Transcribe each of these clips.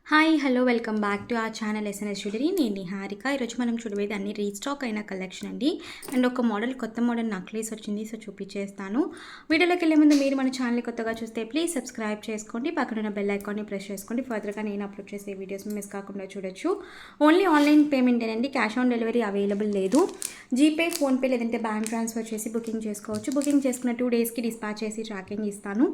Hi hello welcome back to our channel SNS jewellery. నేను నిహారిక. ఈరోజు మనం చూడబోయేది అన్ని రీస్టాక్ అయిన కలెక్షన్ అండి. అండ్ ఒక మోడల్ కొత్త మోడల్ నక్లీస్ వచ్చింది, సో చూపించేస్తాను. వీడియోలోకి వెళ్ళే ముందు మీరు మన ఛానల్ కొత్తగా చూస్తే ప్లీజ్ సబ్స్క్రైబ్ చేసుకోండి, పక్కన ఉన్న బెల్ ఐకాన్ని ప్రెస్ చేసుకోండి. ఫర్దర్గా నేను అప్లోడ్ చేసే వీడియోస్ మిస్ కాకుండా చూడొచ్చు. ఓన్లీ ఆన్లైన్ పేమెంటేనండి, క్యాష్ ఆన్ డెలివరీ అవైలబుల్ లేదు. జీపే, ఫోన్పే లేదంటే బ్యాంక్ ట్రాన్స్ఫర్ చేసి బుకింగ్ చేసుకోవచ్చు. బుకింగ్ చేసుకున్న 2 డేస్కి డిస్పాచ్ చేసి ట్రాకింగ్ ఇస్తాను.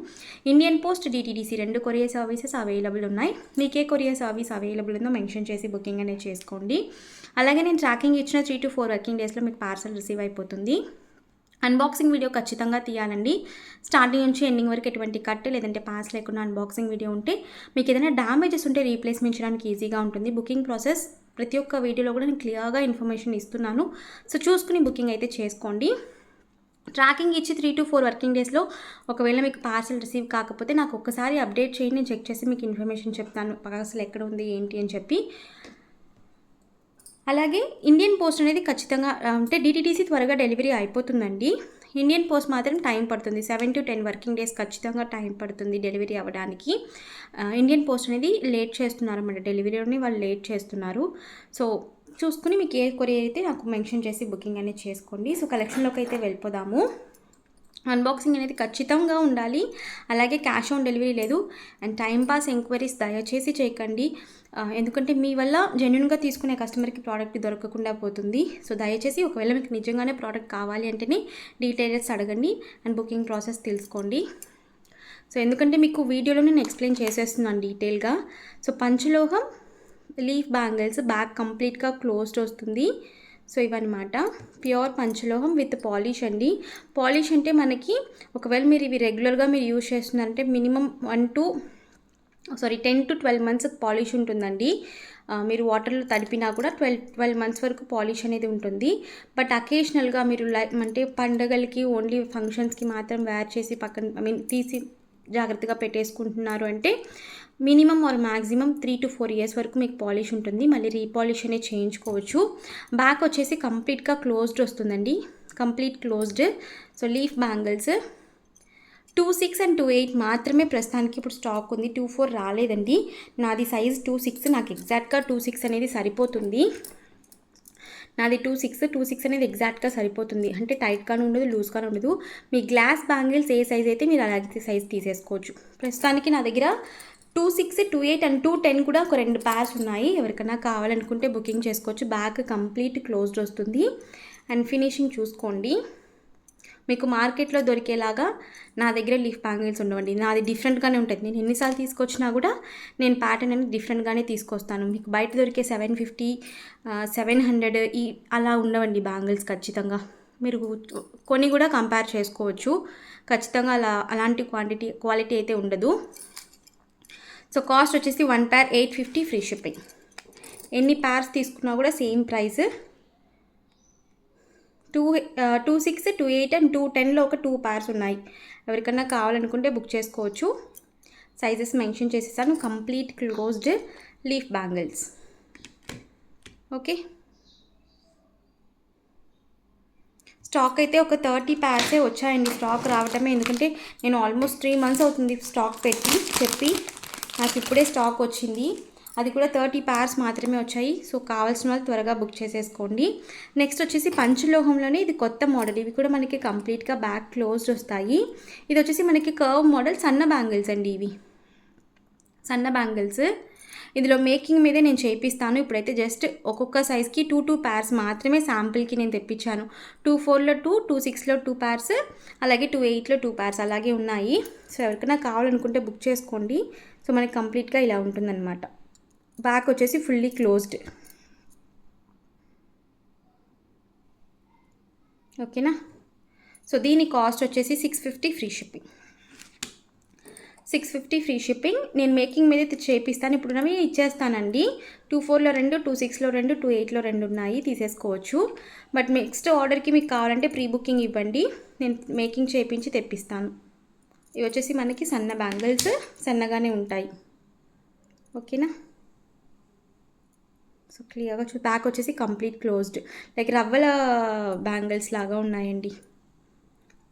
Indian post, DTDC 2 courier services available ఉన్నాయి. మీకే కొరియర్ సర్వీస్ అవైలబుల్ ఉందో మెన్షన్ చేసి బుకింగ్ అనేది చేసుకోండి. అలాగే నేను ట్రాకింగ్ ఇచ్చిన 3 to 4 వర్కింగ్ డేస్లో మీకు పార్సల్ రిసీవ్ అయిపోతుంది. అన్బాక్సింగ్ వీడియో ఖచ్చితంగా తీయాలండి. స్టార్టింగ్ నుంచి ఎండింగ్ వరకు ఎటువంటి కట్ లేదంటే పాస్ లేకుండా అన్బాక్సింగ్ వీడియో ఉంటే మీకు ఏదైనా డ్యామేజెస్ ఉంటే రీప్లేస్మెంట్ చేయడానికి ఈజీగా ఉంటుంది. బుకింగ్ ప్రాసెస్ ప్రతి ఒక్క వీడియోలో కూడా నేను క్లియర్గా ఇన్ఫర్మేషన్ ఇస్తున్నాను, సో చూసుకుని బుకింగ్ అయితే చేసుకోండి. ట్రాకింగ్ ఇచ్చి 3 to 4 వర్కింగ్ డేస్లో ఒకవేళ మీకు పార్సల్ రిసీవ్ కాకపోతే నాకు ఒక్కసారి అప్డేట్ చేయండి, నేను చెక్ చేసి మీకు ఇన్ఫర్మేషన్ చెప్తాను పార్సల్ ఎక్కడ ఉంది ఏంటి అని చెప్పి. అలాగే ఇండియన్ పోస్ట్ అనేది ఖచ్చితంగా అంటే డిటీడీసీ త్వరగా డెలివరీ అయిపోతుందండి. ఇండియన్ పోస్ట్ మాత్రం టైం పడుతుంది, 7 to 10 వర్కింగ్ డేస్ ఖచ్చితంగా టైం పడుతుంది డెలివరీ అవ్వడానికి. ఇండియన్ పోస్ట్ అనేది లేట్ చేస్తున్నారు అన్నమాట, డెలివరీని వాళ్ళు లేట్ చేస్తున్నారు. సో చూసుకుని మీకు ఏ కొరియర్ అయితే నాకు మెన్షన్ చేసి బుకింగ్ అనేది చేసుకోండి. సో కలెక్షన్లోకి అయితే వెళ్ళిపోదాము. అన్బాక్సింగ్ అనేది ఖచ్చితంగా ఉండాలి. అలాగే క్యాష్ ఆన్ డెలివరీ లేదు. అండ్ టైంపాస్ ఎంక్వైరీస్ దయచేసి చేయకండి, ఎందుకంటే మీ వల్ల జెన్యున్గా తీసుకునే కస్టమర్కి ప్రోడక్ట్ దొరకకుండా పోతుంది. సో దయచేసి ఒకవేళ మీకు నిజంగానే ప్రోడక్ట్ కావాలి అంటేనే డీటెయిల్స్ అడగండి అండ్ బుకింగ్ ప్రాసెస్ తెలుసుకోండి. సో ఎందుకంటే మీకు వీడియోలో నేను ఎక్స్ప్లెయిన్ చేసేస్తున్నాను డీటెయిల్గా. సో పంచలోహం లీఫ్ బ్యాంగిల్స్, బ్యాక్ కంప్లీట్గా క్లోజ్డ్ వస్తుంది. సో ఇవన్నమాట ప్యూర్ పంచలోహం విత్ పాలిష్ అండి. పాలిష్ అంటే మనకి ఒకవేళ మీరు ఇవి రెగ్యులర్గా మీరు యూజ్ చేస్తున్నారంటే మినిమం 10 to 12 మంత్స్ పాలిష్ ఉంటుందండి. మీరు వాటర్లో తడిపినా కూడా 12 మంత్స్ వరకు పాలిష్ అనేది ఉంటుంది. బట్ అకేషనల్గా మీరు అంటే పండగలకి ఓన్లీ ఫంక్షన్స్కి మాత్రం వేర్ చేసి పక్కన తీసి జాగ్రత్తగా పెట్టేసుకుంటున్నారు అంటే minimum or maximum 3 to 4 years వరకు మీకు పాలిష్ ఉంటుంది. మళ్ళీ రీపాలిష్ అనేది చేయించుకోవచ్చు. బ్యాక్ వచ్చేసి కంప్లీట్గా క్లోజ్డ్ వస్తుందండి, complete closed. So leaf bangles 2.6 and 2.8 మాత్రమే ప్రస్తుతానికి ఇప్పుడు స్టాక్ ఉంది. 2.4 రాలేదండి. నాది సైజ్ 2.6, నాకు ఎగ్జాక్ట్గా 2.6 అనేది సరిపోతుంది. నాది 2.6 అనేది ఎగ్జాక్ట్గా సరిపోతుంది. అంటే టైట్గానే ఉండదు, లూజ్గానే ఉండదు. మీ గ్లాస్ బ్యాంగిల్స్ ఏ సైజ్ అయితే మీరు అలాగే సైజ్ తీసేసుకోవచ్చు. ప్రస్తుతానికి నా దగ్గర 2.6, 2.8 and 2.10 కూడా ఒక 2 pairs ఉన్నాయి. ఎవరికైనా కావాలనుకుంటే బుకింగ్ చేసుకోవచ్చు. బ్యాక్ కంప్లీట్ క్లోజ్డ్ వస్తుంది. అండ్ ఫినిషింగ్ చూసుకోండి, మీకు మార్కెట్లో దొరికేలాగా నా దగ్గర లీఫ్ బ్యాంగిల్స్ ఉండవండి. నాది డిఫరెంట్గానే ఉంటుంది. నేను ఎన్నిసార్లు తీసుకొచ్చినా కూడా నేను ప్యాటర్న్ అనేది డిఫరెంట్గానే తీసుకొస్తాను. మీకు బయట దొరికే 750, 700 అలా ఉండవండి బ్యాంగిల్స్. ఖచ్చితంగా మీరు కొన్ని కూడా కంపేర్ చేసుకోవచ్చు. ఖచ్చితంగా అలాంటి క్వాలిటీ అయితే ఉండదు. సో కాస్ట్ వచ్చేసి 1 pair 850 ఫ్రీ షిప్పింగ్. ఎన్ని pairs తీసుకున్నా కూడా సేమ్ ప్రైస్. 2.6, 2.8 and 2.10లో ఒక 2 pairs ఉన్నాయి. ఎవరికన్నా కావాలనుకుంటే బుక్ చేసుకోవచ్చు. సైజెస్ మెన్షన్ చేసేసాను. Complete closed leaf bangles. Okay, stock అయితే ఒక 30 pairs వచ్చాయండి. స్టాక్ రావటమే, ఎందుకంటే నేను ఆల్మోస్ట్ 3 months అవుతుంది స్టాక్ చెప్పి నాకు ఇప్పుడే స్టాక్ వచ్చింది. అది కూడా 30 pairs మాత్రమే వచ్చాయి. సో కావాల్సిన వాళ్ళు త్వరగా బుక్ చేసేసుకోండి. నెక్స్ట్ వచ్చేసి పంచలోహంలోనే ఇది కొత్త మోడల్. ఇవి కూడా మనకి కంప్లీట్గా బ్యాక్ క్లోజ్డ్ వస్తాయి. ఇది వచ్చేసి మనకి కర్వ్ మోడల్ సన్న బ్యాంగిల్స్ అండి. ఇవి సన్న బ్యాంగిల్స్. ఇందులో మేకింగ్ మీదే నేను చేయిస్తాను. ఇప్పుడైతే జస్ట్ ఒక్కొక్క సైజ్కి 2 pairs మాత్రమే శాంపుల్కి నేను తెప్పించాను. 2.4లో 2, 2.6లో 2 pairs, అలాగే 2.8లో 2 pairs అలాగే ఉన్నాయి. సో ఎవరికైనా కావాలనుకుంటే బుక్ చేసుకోండి. సో మనకి కంప్లీట్గా ఇలా ఉంటుందన్నమాట. బ్యాక్ వచ్చేసి ఫుల్లీ క్లోజ్డ్. ఓకేనా. సో దీని కాస్ట్ వచ్చేసి 650 ఫ్రీ షిప్పింగ్. 650 free shipping. నేను మేకింగ్ మీద చేపిస్తాను. ఇప్పుడు నవి ఇచ్చేస్తానండి. 2.4లో 2, 2.6లో 2, 2.8లో 2 ఉన్నాయి, తీసేసుకోవచ్చు. బట్ నెక్స్ట్ ఆర్డర్కి మీకు కావాలంటే ప్రీ బుకింగ్ ఇవ్వండి, నేను మేకింగ్ చేయించి తెప్పిస్తాను. ఇవి వచ్చేసి మనకి సన్న బ్యాంగిల్స్, సన్నగానే ఉంటాయి. ఓకేనా. సో క్లియర్గా బ్యాక్ వచ్చేసి కంప్లీట్ క్లోజ్డ్, లైక్ రవ్వల బ్యాంగిల్స్ లాగా ఉన్నాయండి.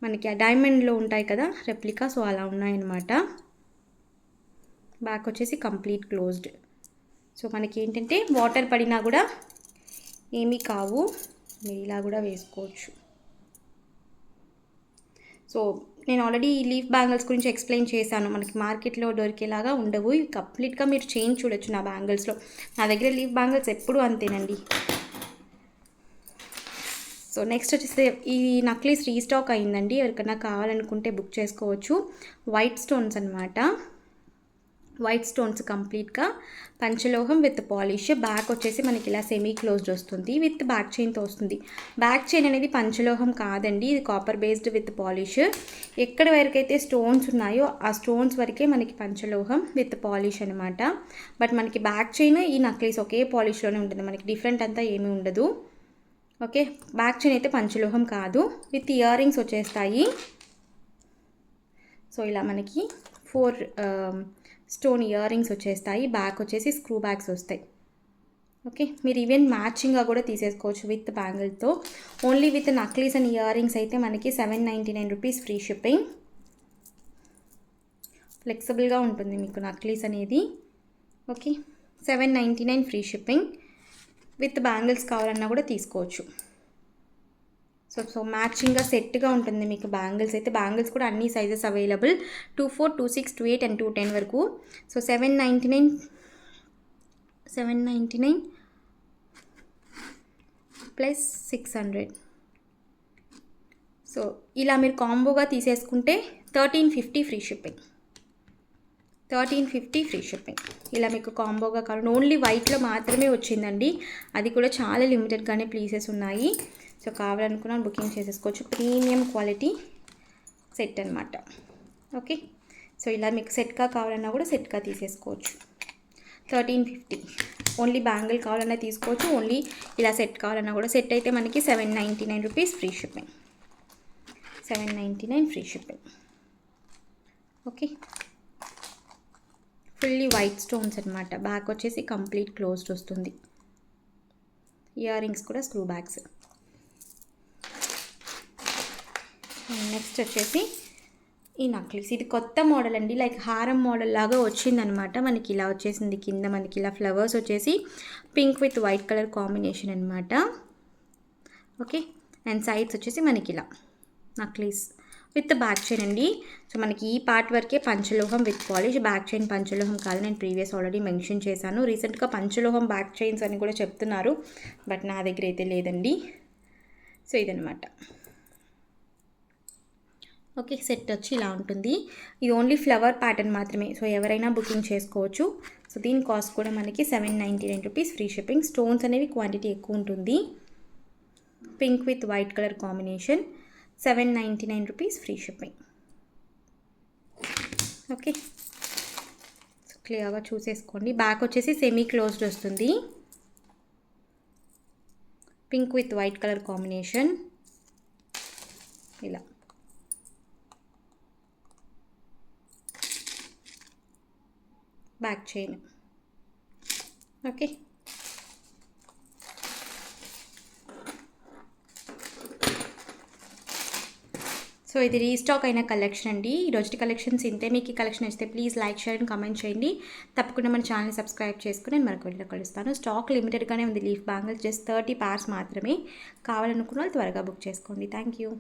మనకి ఆ డైమండ్లో ఉంటాయి కదా రెప్లికా, సో అలా ఉన్నాయన్నమాట. బ్యాక్ వచ్చేసి కంప్లీట్ క్లోజ్డ్. సో మనకి ఏంటంటే వాటర్ పడినా కూడా ఏమీ కావు. మీరు ఇలా కూడా వేసుకోవచ్చు. సో నేను ఆల్రెడీ ఈ లీఫ్ బ్యాంగిల్స్ గురించి ఎక్స్ప్లెయిన్ చేశాను. మనకి మార్కెట్లో దొరికేలాగా ఉండవు. ఇవి కంప్లీట్గా మీరు చేంజ్ చూడొచ్చు నా బ్యాంగిల్స్లో. నా దగ్గర లీఫ్ బ్యాంగిల్స్ ఎప్పుడూ అంతేనండి. సో నెక్స్ట్ వచ్చేసి ఈ నక్లీస్ రీస్టాక్ అయిందండి. ఎవరికైనా కావాలనుకుంటే బుక్ చేసుకోవచ్చు. వైట్ స్టోన్స్ అనమాట. వైట్ స్టోన్స్ కంప్లీట్గా పంచలోహం విత్ పాలిష్. బ్యాక్ వచ్చేసి మనకి ఇలా సెమీ క్లోజ్డ్ వస్తుంది, విత్ బ్యాక్ చైన్తో వస్తుంది. బ్యాక్ చైన్ అనేది పంచలోహం కాదండి, ఇది కాపర్ బేస్డ్ విత్ పాలిష్. ఎక్కడ వరకు అయితే స్టోన్స్ ఉన్నాయో ఆ స్టోన్స్ వరకే మనకి పంచలోహం విత్ పాలిష్ అనమాట. బట్ మనకి బ్యాక్ చైన్ ఈ నక్లీస్ ఒకే పాలిష్లోనే ఉంటుంది, మనకి డిఫరెంట్ అంతా ఏమీ ఉండదు. ఓకే, బ్యాక్ చైన్ అయితే పంచలోహం కాదు. విత్ ఇయర్ రింగ్స్ వచ్చేస్తాయి. సో ఇలా మనకి 4 స్టోన్ ఇయర్ రింగ్స్ వచ్చేస్తాయి. బ్యాక్ వచ్చేసి స్క్రూ బ్యాగ్స్ వస్తాయి. ఓకే, మీరు ఈవెన్ మ్యాచింగ్గా కూడా తీసేసుకోవచ్చు విత్ బ్యాంగిల్తో. Only with necklace and earrings అయితే మనకి 799 రూపీస్ ఫ్రీ షిప్పింగ్. ఫ్లెక్సిబుల్గా ఉంటుంది మీకు నక్లీస్ అనేది. Okay, 799 free shipping. With bangles కావాలన్నా కూడా తీసుకోవచ్చు. సో మ్యాచింగ్గా సెట్గా ఉంటుంది మీకు బ్యాంగిల్స్ అయితే. బ్యాంగిల్స్ కూడా అన్ని సైజెస్ అవైలబుల్, 24, 26, 28 అండ్ 210 వరకు. So 799 plus 600. సో ఇలా మీరు కాంబోగా తీసేసుకుంటే 1350 ఫ్రీ షిప్పింగ్. 1350 free shipping. ఇలా మీకు కాంబోగా కావాలి. ఓన్లీ వైట్లో మాత్రమే వచ్చిందండి, అది కూడా చాలా లిమిటెడ్గానే పీసెస్ ఉన్నాయి. సో కావాలనుకున్నా బుకింగ్ చేసేసుకోవచ్చు. ప్రీమియం క్వాలిటీ సెట్ అనమాట. ఓకే, సో ఇలా మీకు సెట్గా కావాలన్నా కూడా సెట్గా తీసేసుకోవచ్చు. 1350. ఓన్లీ బ్యాంగిల్ కావాలన్నా తీసుకోవచ్చు, ఓన్లీ ఇలా సెట్ కావాలన్నా కూడా. సెట్ అయితే మనకి 799 rupees free shipping. 799 free shipping. Okay, fully white stones అనమాట. బ్యాక్ వచ్చేసి కంప్లీట్ క్లోజ్డ్ వస్తుంది. ఇయర్ రింగ్స్ కూడా స్క్రూ బ్యాగ్స్. నెక్స్ట్ వచ్చేసి ఈ నక్లీస్. ఇది కొత్త మోడల్ అండి, లైక్ హారం మోడల్ లాగా వచ్చిందనమాట. మనకి ఇలా వచ్చేసింది. కింద మనకి ఇలా ఫ్లవర్స్ వచ్చేసి pink with white colour combination అనమాట. ఓకే, అండ్ సైడ్స్ వచ్చేసి మనకి ఇలా నక్లీస్ విత్ బ్యాక్ చైన్ అండి. సో మనకి ఈ పార్ట్ వరకే పంచలోహం విత్ పాలిష్. బ్యాక్ చైన్ పంచలోహం కాదు, నేను ప్రీవియస్ ఆల్రెడీ మెన్షన్ చేశాను. రీసెంట్గా పంచలోహం బ్యాక్ చైన్స్ అని కూడా చెప్తున్నారు, బట్ నా దగ్గర అయితే లేదండి. సో ఇదనమాట. ఓకే, సెట్ వచ్చి ఇలా ఉంటుంది. ఇది ఓన్లీ ఫ్లవర్ ప్యాటర్న్ మాత్రమే. సో ఎవరైనా బుకింగ్ చేసుకోవచ్చు. సో దీని కాస్ట్ కూడా మనకి 799 రూపీస్ ఫ్రీ షిప్పింగ్. స్టోన్స్ అనేవి క్వాంటిటీ ఎక్కువ ఉంటుంది. Pink with white colour combination. 799 rupees free shipping. Okay, so క్లియర్గా చూసేసుకోండి. బ్యాక్ వచ్చేసి సెమీ క్లోజ్డ్ వస్తుంది. Pink with white colour combination. ఇలా బ్యాక్ చైన్. ఓకే, సో ఇది రీస్టాక్ అయిన కలెక్షన్ అండి. ఈరోజు కలెక్షన్స్ ఇంతే. మీకు ఈ కలెక్షన్ ఇస్తే please like, share and comment చేయండి. తప్పకుండా మన ఛానల్ సబ్స్క్రైబ్ చేసుకుని నేను మరొక వీడియోలో కలుస్తాను. స్టాక్ లిమిటెడ్గానే ఉంది. లీఫ్ బ్యాంగిల్స్ జస్ట్ 30 pairs మాత్రమే. కావాలనుకున్న వాళ్ళు త్వరగా బుక్ చేసుకోండి. Thank you.